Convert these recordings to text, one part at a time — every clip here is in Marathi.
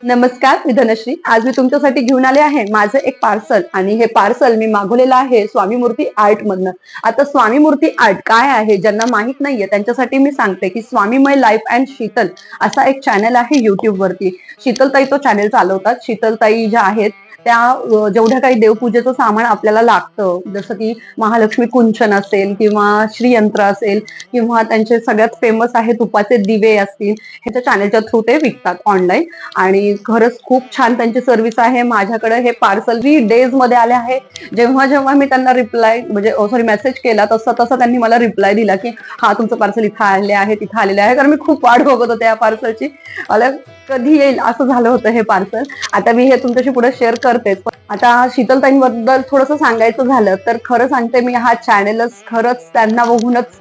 नमस्कार, मी धनश्री. आज मी तुमच्यासाठी घेऊन आले आहे माझं एक पार्सल आणि हे पार्सल मी मागवलेलं आहे स्वामी मूर्ती आर्ट मधनं. आता स्वामी मूर्ती आर्ट काय आहे ज्यांना माहित नाहीये त्यांच्यासाठी मी सांगते की स्वामीमय लाईफ अँड शीतल असा एक चॅनल आहे युट्यूब वरती. शीतलताई तो चॅनल चालवतात. शीतलताई ज्या आहेत त्या जेवढ्या काही देवपूजेचं सामान आपल्याला लागतं, जसं की महालक्ष्मी कुंचन असेल किंवा श्रीयंत्र असेल किंवा त्यांचे सगळ्यात फेमस आहे तुपाचे दिवे असतील, ह्याच्या चॅनलच्या थ्रू ते विकतात ऑनलाईन. आणि खरंच खूप छान त्यांची सर्व्हिस आहे. माझ्याकडे हे पार्सल 3 days मध्ये आले आहे. जेव्हा जेव्हा मी त्यांना रिप्लाय म्हणजे सॉरी मेसेज केला तसं तसं त्यांनी मला रिप्लाय दिला की हा तुमचं पार्सल इथं आले आहे, तिथं आलेलं आहे. कारण मी खूप वाट बघत होते या पार्सलची. मला कधी येईल असं झालं होतं हे पार्सल. आता मी हे तुमच्याशी पुढे शेअर करतेच. आता शीतलताईंबद्दल थोडंसं सांगायचं झालं तर खरं सांगते, मी हा चॅनलच खरंच त्यांना बघूनच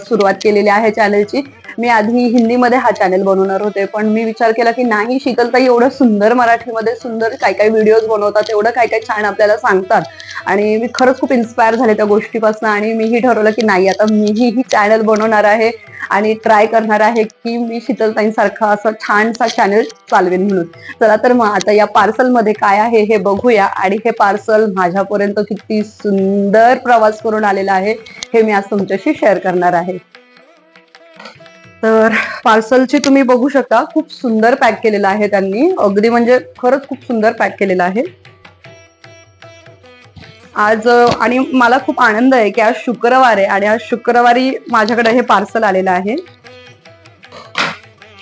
सुरुवात केलेली आहे चॅनलची. मी आधी हिंदीमध्ये हा चॅनल बनवणार होते, पण मी विचार केला की नाही, शीतलताई एवढं सुंदर मराठीमध्ये सुंदर काय काय व्हिडिओज बनवतात, एवढं काय काय छान आपल्याला सांगतात आणि मी खरंच खूप इन्स्पायर झाले त्या गोष्टीपासून. आणि मीही ठरवलं की नाही, आता मीही ही चॅनल बनवणार आहे आणि ट्राय करणार आहे की मी शीतलताईंसारखा असं छानसा चॅनल चालवेन म्हणून. चला तर मग आता या पार्सल मध्ये काय आहे हे बघूया. आणि हे पार्सल माझ्यापर्यंत किती सुंदर प्रवास करून आलेला आहे हे मी आज तुमच्याशी शेअर करणार आहे. तर पार्सलची तुम्ही बघू शकता, खूप सुंदर पॅक केलेलं आहे त्यांनी. अगदी म्हणजे खरंच खूप सुंदर पॅक केलेलं आहे आज. आणि मला खूप आनंद आहे की आज शुक्रवार आहे आणि आज शुक्रवारी माझ्याकडे हे पार्सल आलेलं आहे.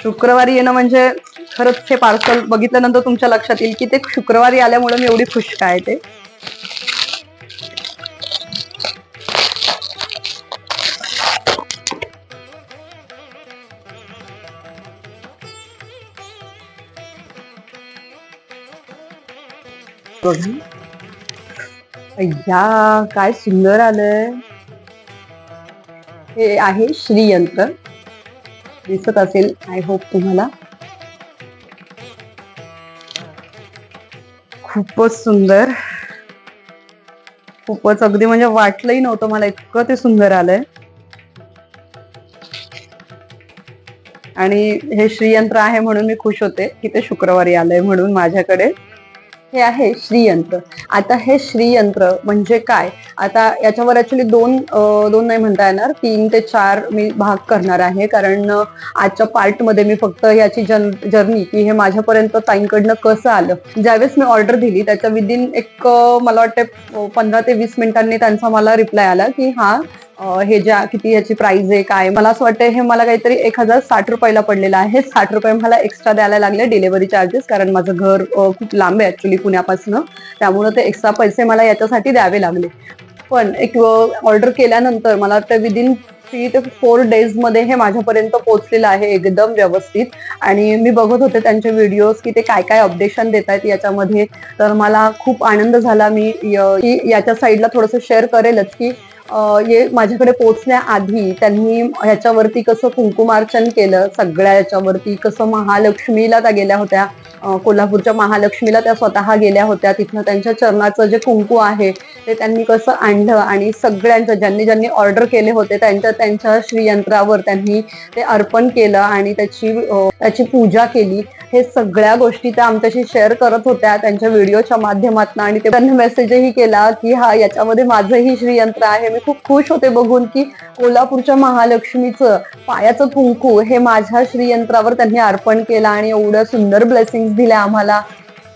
शुक्रवारी येणं म्हणजे खरंच हे पार्सल बघितल्यानंतर तुमच्या लक्षात येईल की ते शुक्रवारी आल्यामुळे मी एवढी खुश काय ते. अय्या, काय सुंदर आलंय. हे आहे श्रीयंत्र, दिसत असेल आय होप तुम्हाला. खूपच सुंदर, खूपच अगदी म्हणजे वाटलंही नव्हतं मला इतकं ते सुंदर आलंय. आणि हे श्रीयंत्र आहे म्हणून मी खुश होते की ते शुक्रवारी आलंय म्हणून माझ्याकडे. हे आहे श्रीयंत्र. आता हे श्रीयंत्र म्हणजे काय, आता याच्यावर ऍक्च्युली दोन नाही म्हणता येणार, 3 ते 4 मी भाग करणार आहे. कारण आजच्या पार्ट मध्ये मी फक्त याची जर्नी की हे माझ्यापर्यंत ताईंकडनं कसं आलं. ज्यावेळेस मी ऑर्डर दिली त्याच्या विदिन एक मला वाटतं 15 ते 20 मिनिटांनी त्यांचा मला रिप्लाय आला की हा हे ज्या किती याची प्राइस आहे काय. मला असं वाटतं हे मला काहीतरी 1060 रुपयाला पडलेलं आहे. 60 रुपये मला एक्स्ट्रा द्यायला लागले डिलिव्हरी चार्जेस, कारण माझं घर खूप लांब आहे ऍक्च्युली पुण्यापासून. त्यामुळे ते एक्स्ट्रा पैसे मला याच्यासाठी द्यावे लागले. पण एक ऑर्डर केल्यानंतर मला वाटतं विदिन 3 ते 4 days मध्ये हे माझ्यापर्यंत पोहोचलेलं आहे एकदम व्यवस्थित. आणि मी बघत होते त्यांचे व्हिडिओज की ते काय काय अपडेशन देत आहेत याच्यामध्ये, तर मला खूप आनंद झाला. मी याच्या साईडला थोडंसं शेअर करेलच की हे माझ्याकडे पोहोचण्याआधी त्यांनी ह्याच्यावरती कसं कुंकुमार्चन केलं, सगळ्या याच्यावरती कसं महालक्ष्मीला त्या गेल्या होत्या, कोल्हापूरच्या महालक्ष्मीला त्या स्वतः गेल्या होत्या. तिथनं त्यांच्या चरणाचं जे कुंकू आहे ते त्यांनी कसं आणलं आणि सगळ्यांचं ज्यांनी ज्यांनी ऑर्डर केले होते त्यांच्या त्यांच्या श्रीयंत्रावर त्यांनी ते अर्पण केलं आणि त्याची पूजा केली. हे सगळ्या गोष्टी त्या आमच्याशी शेअर करत होत्या त्यांच्या व्हिडिओच्या माध्यमातून. आणि ते त्यांनी मेसेजही केला की हा याच्यामध्ये माझंही श्रीयंत्र आहे. मी खूप खुश होते बघून की कोल्हापूरच्या महालक्ष्मीचं पायाचं कुंकू हे माझ्या श्रीयंत्रावर त्यांनी अर्पण केलं आणि एवढं सुंदर ब्लेसिंग्स दिल्या आम्हाला.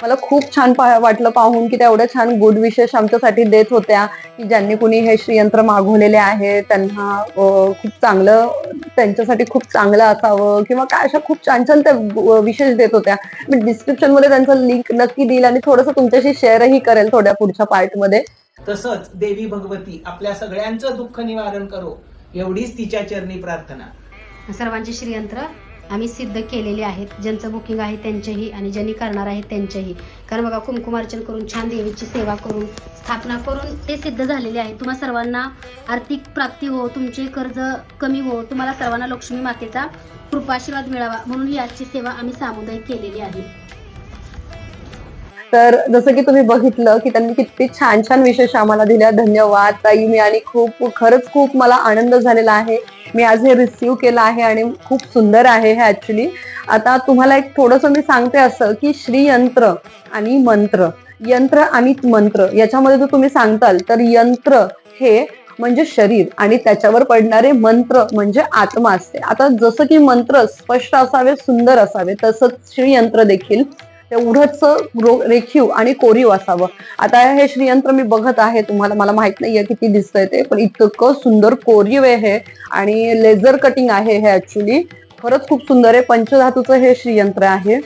मला खूप छान वाटलं पाहून की त्या एवढ्या छान गुड विशेष आमच्यासाठी देत होत्या की ज्यांनी कुणी हे श्रीयंत्र मागवलेले आहे त्यांना खूप चांगलं, त्यांच्यासाठी खूप चांगलं असावं किंवा काय, अशा खूप छान छान त्या विशेष देत होत्या. मी डिस्क्रिप्शन मध्ये त्यांचं लिंक नक्की देईल आणि थोडंसं तुमच्याशी शेअरही करेल थोड्या पुढच्या पार्ट मध्ये. तसंच देवी भगवती आपल्या सगळ्यांचं दुःख निवारण करो एवढीच तिच्या चरणी प्रार्थना. सर्वांचे श्रीयंत्र आम्ही सिद्ध केलेले आहेत, ज्यांचं बुकिंग आहे त्यांचेही आणि ज्यांनी करणार आहेत त्यांचेही. कारण बघा, कुंकुमार्चन करून छान देवीची सेवा करून स्थापना करून ते सिद्ध झालेले आहे. तुम्हा सर्वांना आर्थिक प्राप्ती हो, तुमचे कर्ज कमी हो, तुम्हाला सर्वांना लक्ष्मी मातेचा कृपाशीर्वाद मिळावा म्हणून याची सेवा आम्ही सामुदायिक केलेली आहे. तर जसं की तुम्ही बघितलं की त्यांनी किती छान छान विशेष आम्हाला दिल्या. धन्यवाद ताई. मी आणि खरंच खूप मला आनंद झालेला आहे मी आज हे रिसीव केलं आहे आणि खूप सुंदर आहे हे ऍक्च्युली. आता तुम्हाला एक थोडंसं मी सांगते असं की श्रीयंत्र आणि मंत्र, यंत्र आणि मंत्र याच्यामध्ये जर तुम्ही सांगताल तर यंत्र हे म्हणजे शरीर आणि त्याच्यावर पडणारे मंत्र म्हणजे आत्मा असते. आता जसं की मंत्र स्पष्ट असावे, सुंदर असावे, तसंच श्रीयंत्र देखील तेवढंच रेखीव आणि कोरीव असावं. आता हे श्रीयंत्र मी बघत आहे, तुम्हाला मला माहित नाहीये किती दिसतंय ते, पण इतकं सुंदर कोरीव आहे हे आणि लेझर कटिंग आहे हे ऍक्च्युली. खरंच खूप सुंदर आहे. पंचधातूचं हे श्रीयंत्र आहे.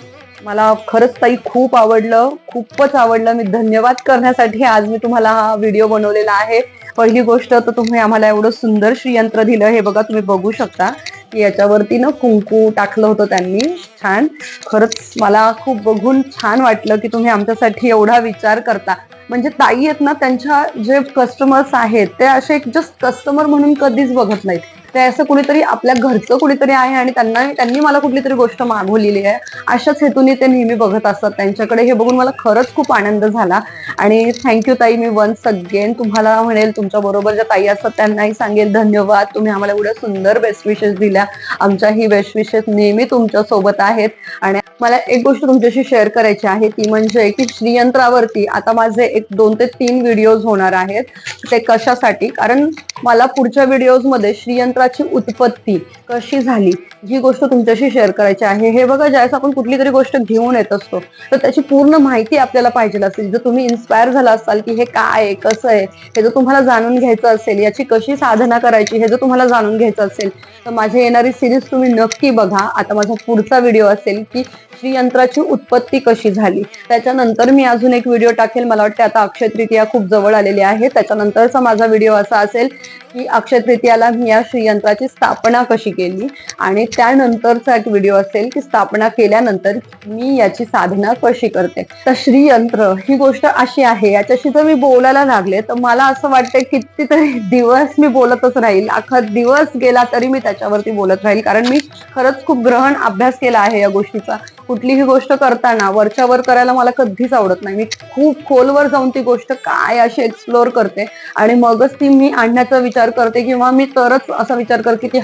मला खरंच ताई खूप आवडलं, खूपच आवडलं. मी धन्यवाद करण्यासाठी आज मी तुम्हाला हा व्हिडिओ बनवलेला आहे. पहिली गोष्ट तर तुम्ही आम्हाला एवढं सुंदर श्रीयंत्र दिलं. हे बघा, तुम्ही बघू शकता की याच्यावरती ना कुंकू टाकलं होतं त्यांनी, छान. खरंच मला खूप बघून छान वाटलं की तुम्ही आमच्यासाठी एवढा विचार करता. म्हणजे ताई आहेत ना, त्यांच्या जे कस्टमर्स आहेत ते असे जस्ट कस्टमर म्हणून कधीच बघत नाहीत. ते असं कुणीतरी आपल्या घरचं कुणीतरी आहे आणि त्यांनी मला कुठली तरी गोष्ट मागवलेली आहे अशाच हेतूने ते नेहमी बघत असतात त्यांच्याकडे. हे बघून मला खरंच खूप आनंद झाला आणि थँक्यू ताई. मी वन्स अगेन तुम्हाला म्हणेल, तुमच्या बरोबर ज्या ताई असतात त्यांनाही सांगेल धन्यवाद. तुम्ही आम्हाला एवढ्या सुंदर बेस्ट विशेस दिल्या. आमच्या ही बेस्ट विशेस नेहमी तुमच्या सोबत आहेत. आणि मला एक गोष्ट तुमच्याशी शेअर करायची आहे, ती म्हणजे की श्रीयंत्रावरती आता माझे 2 ते 3 व्हिडिओज होणार आहेत. ते कशासाठी, कारण मला पुढच्या व्हिडिओज मध्ये श्रीयंत्राची उत्पत्ती कशी झाली ही गोष्ट तुमच्याशी शेअर करायची आहे. हे बघा, ज्यावेळेस आपण कुठली तरी गोष्ट घेऊन येत असतो तर त्याची पूर्ण माहिती आपल्याला पाहिजे असेल. जर तुम्ही इन्स्पायर झाला असाल की हे काय आहे, कसं आहे, हे जर तुम्हाला जाणून घ्यायचं असेल, याची कशी साधना करायची हे जर तुम्हाला जाणून घ्यायचं असेल तर माझी येणारी सिरीज तुम्ही नक्की बघा. आता माझा पुढचा व्हिडिओ असेल की श्रीयंत्राची उत्पत्ती कशी झाली. त्याच्यानंतर मी अजून एक व्हिडिओ टाकेल. मला वाटतं आता अक्षय तृतीया खूप जवळ आलेली आहे. त्याच्यानंतरचा माझा व्हिडिओ असा असेल की अक्षय तृतीयाला मी या श्रीयंत्राची स्थापना कशी केली आणि त्यानंतरचा एक व्हिडिओ असेल की स्थापना केल्यानंतर मी याची साधना कशी करते. तर श्रीयंत्र ही गोष्ट अशी आहे, याच्याशी जर मी बोलायला लागले तर मला असं वाटतंय कितीतरी दिवस मी बोलतच राहील. अख्खा दिवस गेला तरी मी त्याच्यावरती बोलत राहील, कारण मी खरंच खूप ग्रहण अभ्यास केला आहे या गोष्टीचा. कुठलीही गोष्ट करताना वरच्यावर करायला मला कधीच आवडत नाही. मी खूप खोलवर जाऊन ती गोष्ट काय अशी एक्सप्लोर करते आणि मगच ती मी आणण्याचा विचार करते, किंवा मी तरच असा विचार करते की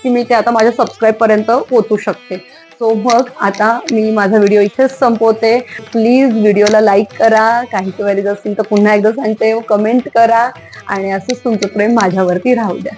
की मी ते आता माझ्या सबस्क्राईब पर्यंत पोहोचू शकते. सो मग आता मी माझा व्हिडिओ इथेच संपवते. प्लीज व्हिडिओला लाईक करा, काही क्वेरीज असतील तर पुन्हा एकदा सांगते, कमेंट करा आणि असंच तुमचं प्रेम माझ्यावरती राहू द्या.